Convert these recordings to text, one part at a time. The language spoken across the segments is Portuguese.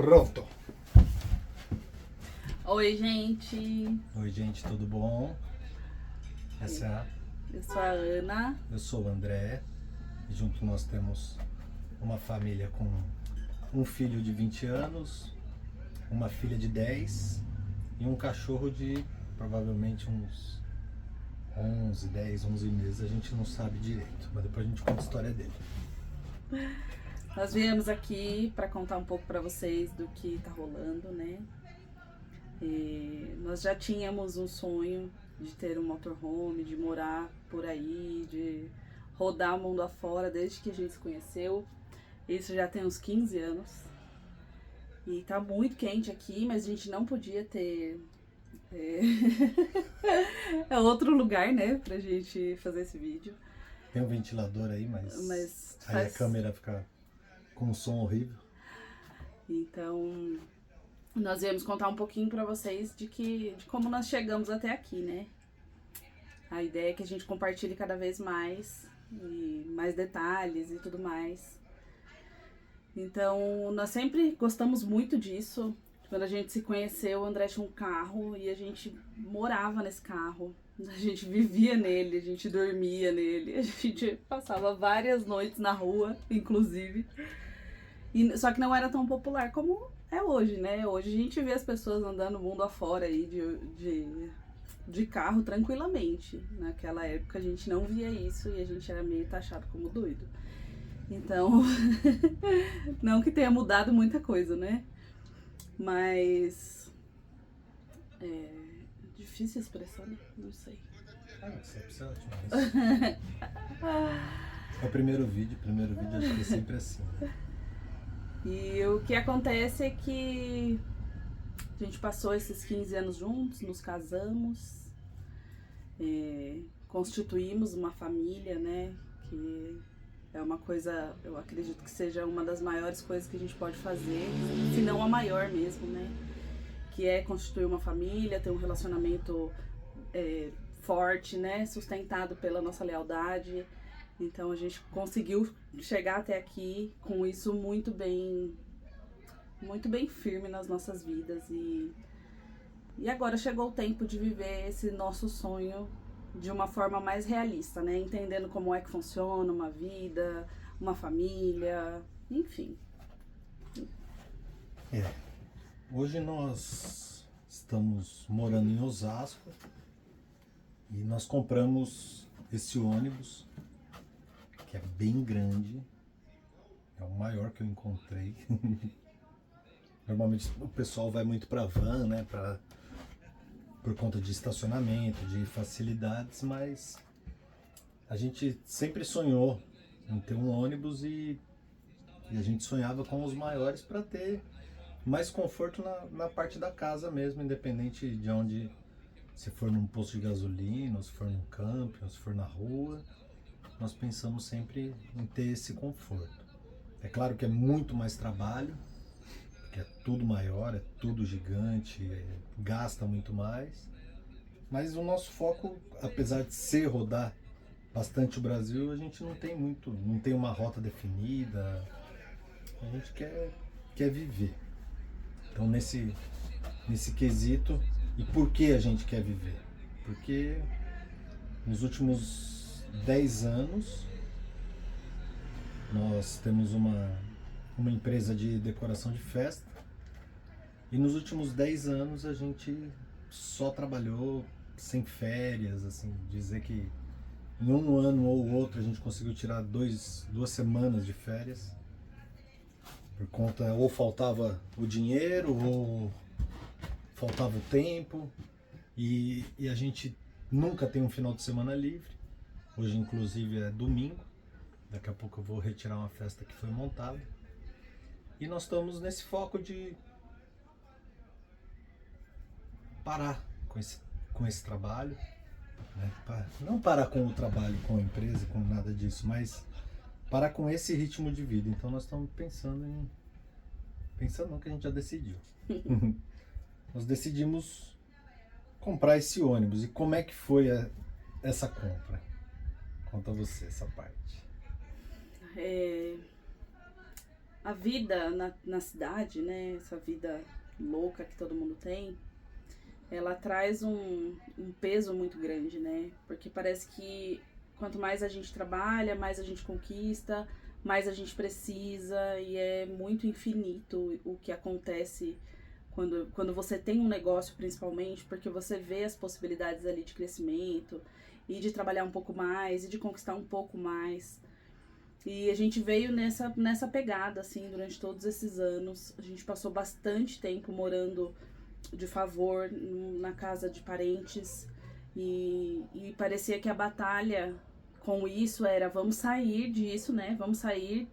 Pronto. Oi, gente. Oi, gente, tudo bom? Essa é a... Eu sou a Ana. Eu sou o André. E junto nós temos uma família com um filho de 20 anos, uma filha de 10 e um cachorro de provavelmente uns 11 meses. A gente não sabe direito, mas depois a gente conta a história dele. Nós viemos aqui para contar um pouco para vocês do que tá rolando, né? Nós já tínhamos um sonho de ter um motorhome, de morar por aí, de rodar o mundo afora desde que a gente se conheceu. Isso já tem uns 15 anos. E tá muito quente aqui, mas a gente não podia ter é outro lugar, né, pra gente fazer esse vídeo. Tem um ventilador aí, mas aí a câmera fica com um som horrível. Então, nós viemos contar um pouquinho pra vocês de como nós chegamos até aqui, né? A ideia é que a gente compartilhe cada vez mais, e mais detalhes e tudo mais. Então, nós sempre gostamos muito disso. Quando a gente se conheceu, o André tinha um carro e a gente morava nesse carro. A gente vivia nele, a gente dormia nele, a gente passava várias noites na rua, inclusive. Só que não era tão popular como é hoje, né? Hoje a gente vê as pessoas andando o mundo afora aí de carro tranquilamente. Naquela época a gente não via isso e a gente era meio taxado como doido. Então, não que tenha mudado muita coisa, né? Mas difícil a expressão, né? Não sei. Isso é ótimo. É o primeiro vídeo acho que é sempre assim, né? E o que acontece é que a gente passou esses 15 anos juntos, nos casamos, constituímos uma família, né? Que é uma coisa, eu acredito que seja uma das maiores coisas que a gente pode fazer, se não a maior mesmo, né? Que é constituir uma família, ter um relacionamento forte, né? Sustentado pela nossa lealdade. Então a gente conseguiu chegar até aqui com isso muito bem firme nas nossas vidas. E agora chegou o tempo de viver esse nosso sonho de uma forma mais realista, né? Entendendo como é que funciona uma vida, uma família, enfim. Hoje nós estamos morando em Osasco e nós compramos esse ônibus, que é bem grande, é o maior que eu encontrei. Normalmente o pessoal vai muito para van, né? Por conta de estacionamento, de facilidades, mas a gente sempre sonhou em ter um ônibus e a gente sonhava com os maiores para ter mais conforto na parte da casa mesmo, independente de onde, se for num posto de gasolina, ou se for num camping, ou se for na rua, nós pensamos sempre em ter esse conforto. É claro que é muito mais trabalho, que é tudo maior, é tudo gigante, gasta muito mais. Mas o nosso foco, apesar de ser rodar bastante o Brasil, a gente não tem uma rota definida. A gente quer viver. Então nesse quesito, e por que a gente quer viver? Porque nos últimos 10 anos nós temos uma empresa de decoração de festa e nos últimos 10 anos a gente só trabalhou sem férias, assim, dizer que em um ano ou outro a gente conseguiu tirar 2 semanas de férias por conta, ou faltava o dinheiro ou faltava o tempo e a gente nunca tem um final de semana livre. Hoje inclusive é domingo, daqui a pouco eu vou retirar uma festa que foi montada. E nós estamos nesse foco de parar com esse trabalho, né? Não parar com o trabalho, com a empresa, com nada disso, mas parar com esse ritmo de vida. Então nós estamos pensando não, que a gente já decidiu. Nós decidimos comprar esse ônibus. E como é que foi essa compra? Conta você essa parte. a vida na cidade, né? Essa vida louca que todo mundo tem, ela traz um peso muito grande, né? Porque parece que quanto mais a gente trabalha, mais a gente conquista, mais a gente precisa, e é muito infinito o que acontece quando você tem um negócio, principalmente, porque você vê as possibilidades ali de crescimento e de trabalhar um pouco mais e de conquistar um pouco mais. E a gente veio nessa pegada, assim, durante todos esses anos. A gente passou bastante tempo morando de favor na casa de parentes e parecia que a batalha com isso era vamos sair disso, né? Vamos sair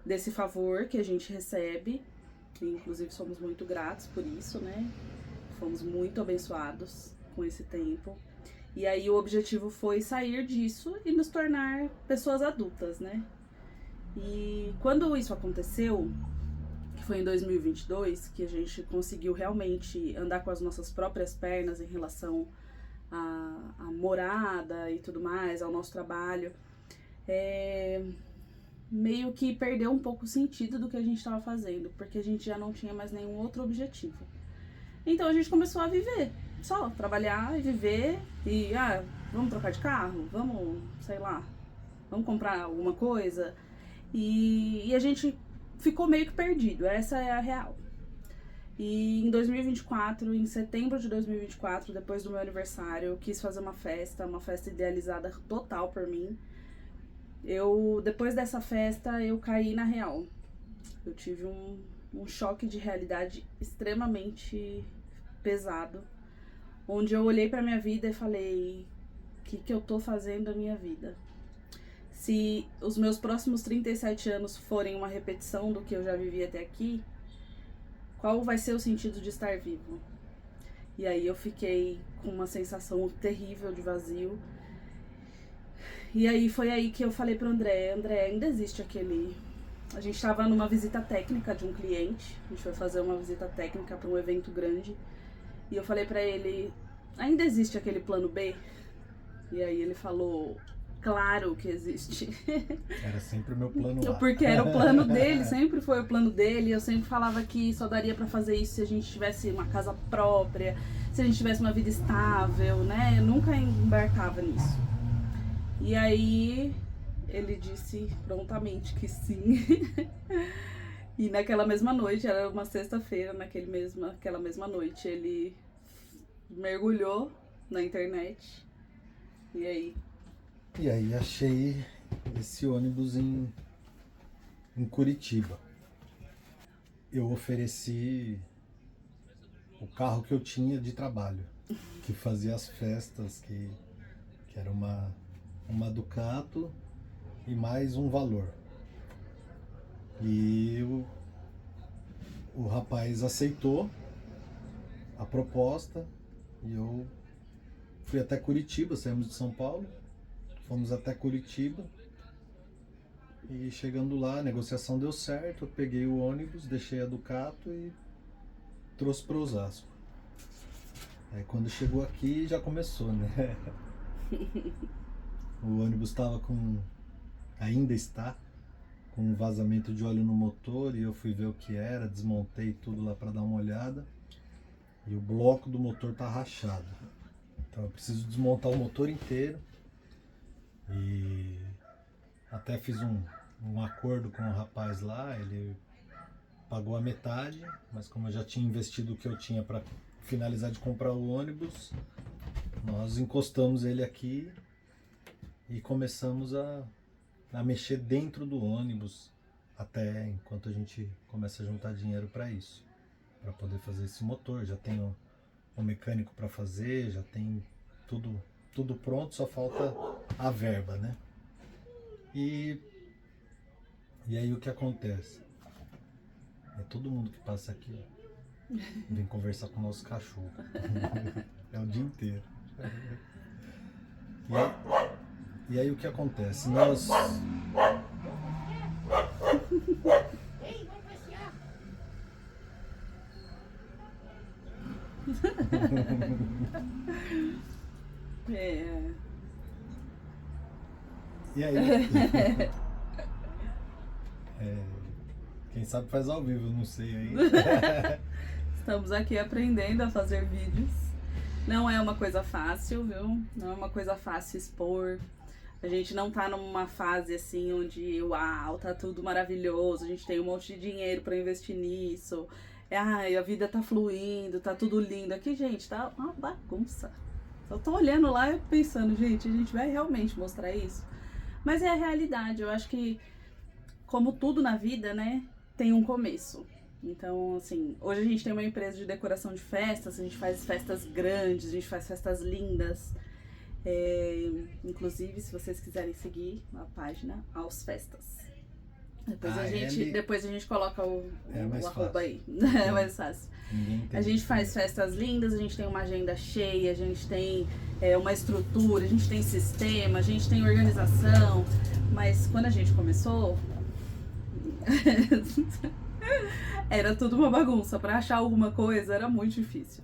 desse favor que a gente recebe. E, inclusive somos muito gratos por isso, né? Fomos muito abençoados com esse tempo. E aí o objetivo foi sair disso e nos tornar pessoas adultas, né? E quando isso aconteceu, que foi em 2022, que a gente conseguiu realmente andar com as nossas próprias pernas em relação à morada e tudo mais, ao nosso trabalho, meio que perdeu um pouco o sentido do que a gente estava fazendo, porque a gente já não tinha mais nenhum outro objetivo. Então a gente começou a viver, só trabalhar e viver e, vamos trocar de carro, vamos, sei lá, vamos comprar alguma coisa. E a gente ficou meio que perdido, essa é a real. E em 2024, em setembro de 2024, depois do meu aniversário, eu quis fazer uma festa idealizada total por mim. Depois dessa festa, eu caí na real. Eu tive um choque de realidade extremamente pesado, onde eu olhei pra minha vida e falei, o que eu tô fazendo da minha vida? Se os meus próximos 37 anos forem uma repetição do que eu já vivi até aqui, qual vai ser o sentido de estar vivo? E aí eu fiquei com uma sensação terrível de vazio. E aí foi aí que eu falei pro André, ainda existe aquele... A gente tava numa visita técnica de um cliente, a gente foi fazer uma visita técnica para um evento grande, e eu falei pra ele, ainda existe aquele plano B? E aí ele falou, claro que existe. Era sempre o meu plano A. Porque era o plano dele, sempre foi o plano dele. Eu sempre falava que só daria pra fazer isso se a gente tivesse uma casa própria, se a gente tivesse uma vida estável, né? Eu nunca embarcava nisso. E aí ele disse prontamente que sim. E naquela mesma noite, era uma sexta-feira, aquela mesma noite, ele mergulhou na internet. E aí? E aí achei esse ônibus em Curitiba. Eu ofereci o carro que eu tinha de trabalho, que fazia as festas, que era uma Ducato e mais um valor. E o rapaz aceitou a proposta e eu fui até Curitiba, saímos de São Paulo, fomos até Curitiba e chegando lá a negociação deu certo, eu peguei o ônibus, deixei a Ducato e trouxe para Osasco. Aí quando chegou aqui já começou, né? O ônibus ainda está com um vazamento de óleo no motor e eu fui ver o que era, desmontei tudo lá para dar uma olhada e o bloco do motor tá rachado. Então eu preciso desmontar o motor inteiro e até fiz um acordo com o rapaz lá, ele pagou a metade, mas como eu já tinha investido o que eu tinha para finalizar de comprar o ônibus, nós encostamos ele aqui e começamos a mexer dentro do ônibus até enquanto a gente começa a juntar dinheiro para isso, para poder fazer esse motor. Já tenho um mecânico para fazer, já tem tudo pronto, só falta a verba, né? E aí o que acontece? É todo mundo que passa aqui vem conversar com o nosso cachorro. É o dia inteiro. E aí o que acontece? Nós... E aí... Quem sabe faz ao vivo, não sei ainda. Estamos aqui aprendendo a fazer vídeos. Não é uma coisa fácil, viu? Não é uma coisa fácil expor. A gente não tá numa fase assim onde, uau, tá tudo maravilhoso, a gente tem um monte de dinheiro pra investir nisso. Ai, a vida tá fluindo, tá tudo lindo. Aqui, gente, tá uma bagunça. Eu tô olhando lá e pensando, gente, a gente vai realmente mostrar isso? Mas é a realidade. Eu acho que, como tudo na vida, né, tem um começo. Então, assim, hoje a gente tem uma empresa de decoração de festas, a gente faz festas grandes, a gente faz festas lindas. Inclusive, se vocês quiserem seguir a página Aos Festas. Depois a gente coloca o arroba aí. É mais fácil. A gente faz festas lindas, a gente tem uma agenda cheia, a gente tem uma estrutura, a gente tem sistema, a gente tem organização. Mas quando a gente começou, era tudo uma bagunça. Para achar alguma coisa era muito difícil.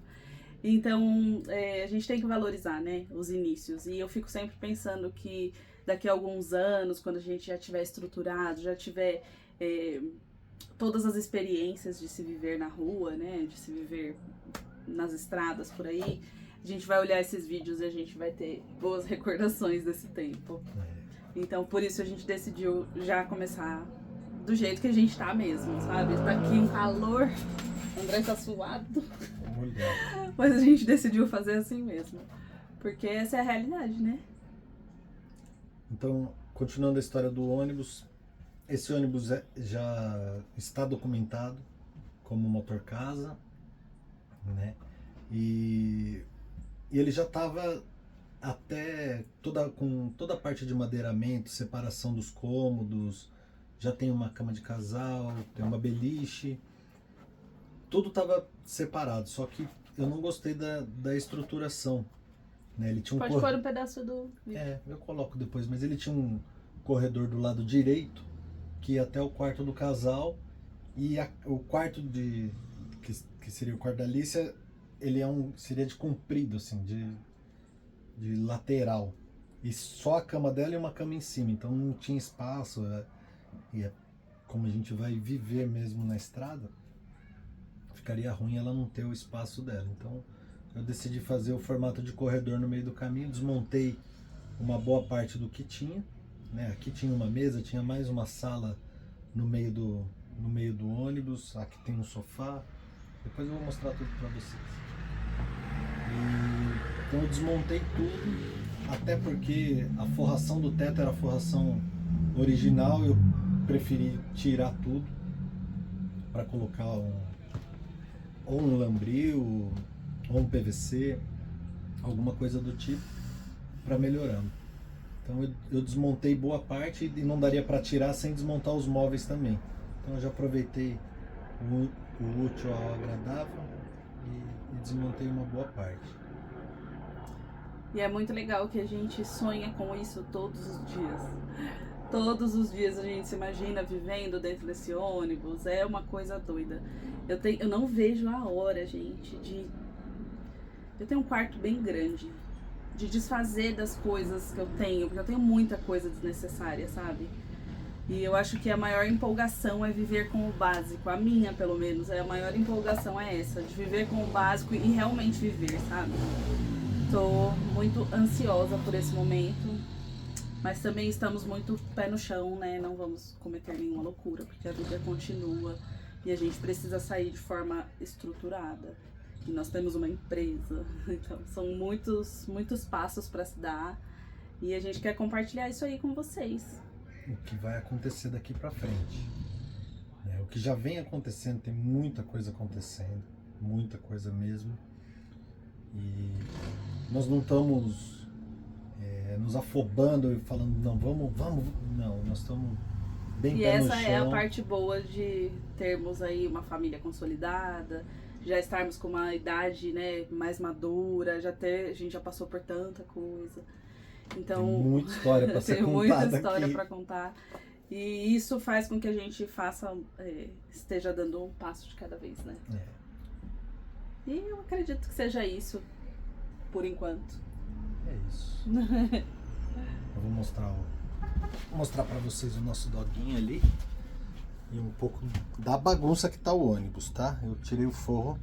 Então, a gente tem que valorizar, né, os inícios. E eu fico sempre pensando que daqui a alguns anos, quando a gente já tiver estruturado, já tiver todas as experiências de se viver na rua, né, de se viver nas estradas por aí, a gente vai olhar esses vídeos e a gente vai ter boas recordações desse tempo. Então, por isso a gente decidiu já começar do jeito que a gente tá mesmo, sabe? Tá aqui um calor, o André tá suado. Mas a gente decidiu fazer assim mesmo. Porque essa é a realidade, né? Então, continuando a história do ônibus, esse ônibus já está documentado como motor-casa, né? E ele já estava até com toda a parte de madeiramento, separação dos cômodos, já tem uma cama de casal, tem uma beliche, tudo estava separado, só que eu não gostei da estruturação. Né? Ele tinha Pode pôr um pedaço do... eu coloco depois, mas ele tinha um corredor do lado direito, que ia até o quarto do casal, e o quarto que seria o quarto da Alicia, ele seria de comprido, assim, de lateral. E só a cama dela e uma cama em cima, então não tinha espaço, e como a gente vai viver mesmo na estrada, ficaria ruim ela não ter o espaço dela. Então eu decidi fazer o formato de corredor no meio do caminho, desmontei uma boa parte do que tinha, né? Aqui tinha uma mesa, tinha mais uma sala no meio do ônibus, aqui tem um sofá, depois eu vou mostrar tudo para vocês. Então eu desmontei tudo, até porque a forração do teto era a forração original, eu preferi tirar tudo para colocar ou um lambril ou um PVC, alguma coisa do tipo, para melhorando. Então eu desmontei boa parte e não daria para tirar sem desmontar os móveis também. Então eu já aproveitei o útil ao agradável e desmontei uma boa parte. E é muito legal que a gente sonha com isso todos os dias. Todos os dias a gente se imagina vivendo dentro desse ônibus, é uma coisa doida. Eu não vejo a hora, gente, eu tenho um quarto bem grande, de desfazer das coisas que eu tenho, porque eu tenho muita coisa desnecessária, sabe? E eu acho que a maior empolgação é viver com o básico, a minha pelo menos, a maior empolgação é essa, de viver com o básico e realmente viver, sabe? Tô muito ansiosa por esse momento, mas também estamos muito pé no chão, né? Não vamos cometer nenhuma loucura, porque a vida continua e a gente precisa sair de forma estruturada. E nós temos uma empresa, então são muitos passos para se dar e a gente quer compartilhar isso aí com vocês. O que vai acontecer daqui para frente. O que já vem acontecendo, tem muita coisa acontecendo, muita coisa mesmo. E nós não estamos nos afobando e falando, não, vamos, não, nós estamos bem pé no chão. E essa é a parte boa de termos aí uma família consolidada, já estarmos com uma idade, né, mais madura, a gente já passou por tanta coisa. Então, tem muita história para ser contada muita história aqui. para contar. E isso faz com que a gente esteja dando um passo de cada vez, né? E eu acredito que seja isso, por enquanto. É isso. Eu vou mostrar para vocês o nosso doguinho ali. e um pouco da bagunça que tá o ônibus, tá? Eu tirei o forro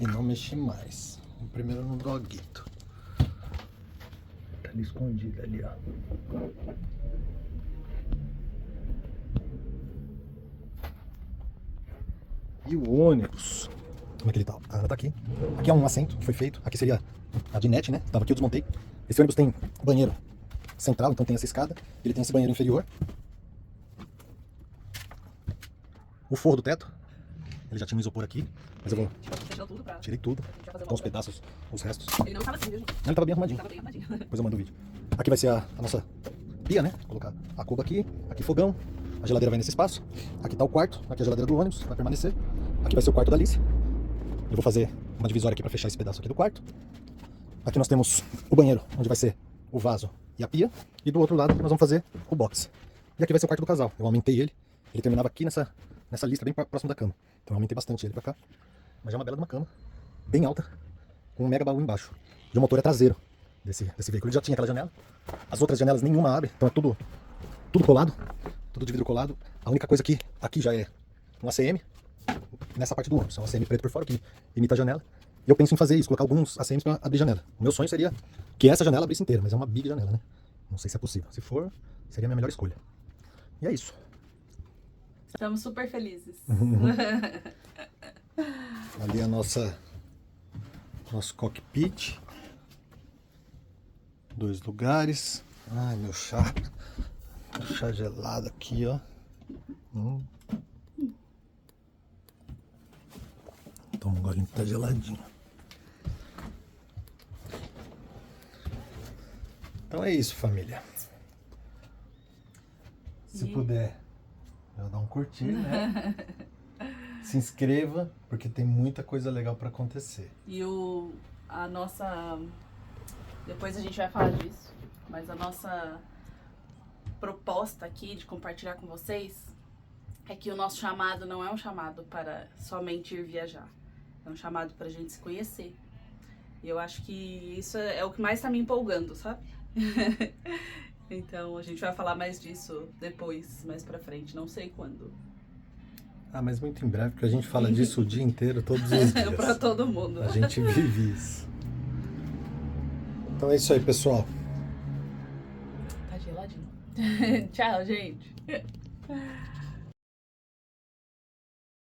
e não mexi mais. Primeiro no doguito. Tá ali escondido ali, ó. E o ônibus, como é que ele tá? A Ana tá aqui. Aqui é um assento que foi feito. Aqui seria a dinette, né? Tava aqui, eu desmontei. Esse ônibus tem banheiro central, então tem essa escada. Ele tem esse banheiro inferior. O forro do teto. Ele já tinha um isopor aqui, mas eu vou... Tirei tudo. Então os pedaços, os restos. Ele não tava assim, viu, gente? Ele tava bem arrumadinho. Tava bem arrumadinho. Depois eu mando o vídeo. Aqui vai ser a nossa pia, né? Vou colocar a cuba aqui, aqui fogão. A geladeira vai nesse espaço. Aqui tá o quarto, aqui a geladeira do ônibus, vai permanecer. Aqui vai ser o quarto da Alice. Eu vou fazer uma divisória aqui pra fechar esse pedaço aqui do quarto. Aqui nós temos o banheiro, onde vai ser o vaso e a pia. E do outro lado nós vamos fazer o box. E aqui vai ser o quarto do casal. Eu aumentei ele. Ele terminava aqui nessa lista bem próximo da cama. Então eu aumentei bastante ele pra cá. Mas já é uma bela de uma cama, bem alta, com um mega baú embaixo. E o motor é traseiro desse veículo. Ele já tinha aquela janela. As outras janelas nenhuma abre, então é tudo colado, tudo de vidro colado. A única coisa que aqui já é um ACM, nessa parte do ônibus. É um ACM preto por fora que imita a janela. E eu penso em fazer isso, colocar alguns ACMs para abrir janela. O meu sonho seria que essa janela abrisse inteira, mas é uma big janela, né? Não sei se é possível. Se for, seria a minha melhor escolha. E é isso. Estamos super felizes. Ali a nosso cockpit. 2 lugares. Ai, meu chá. Chá gelado aqui, ó. Toma um golinho que tá geladinho. Então é isso, família. Se puder, já dá um curtir, né? Se inscreva, porque tem muita coisa legal pra acontecer. E a nossa... Depois a gente vai falar disso, mas a nossa proposta aqui de compartilhar com vocês é que o nosso chamado não é um chamado para somente ir viajar. É um chamado pra gente se conhecer. E eu acho que isso é o que mais tá me empolgando, sabe? Então a gente vai falar mais disso depois, mais pra frente, não sei quando. Ah, mas muito em breve, porque a gente fala disso o dia inteiro, todos os dias. Pra todo mundo. A gente vive isso. Então é isso aí, pessoal. Tá geladinho. Tchau, gente.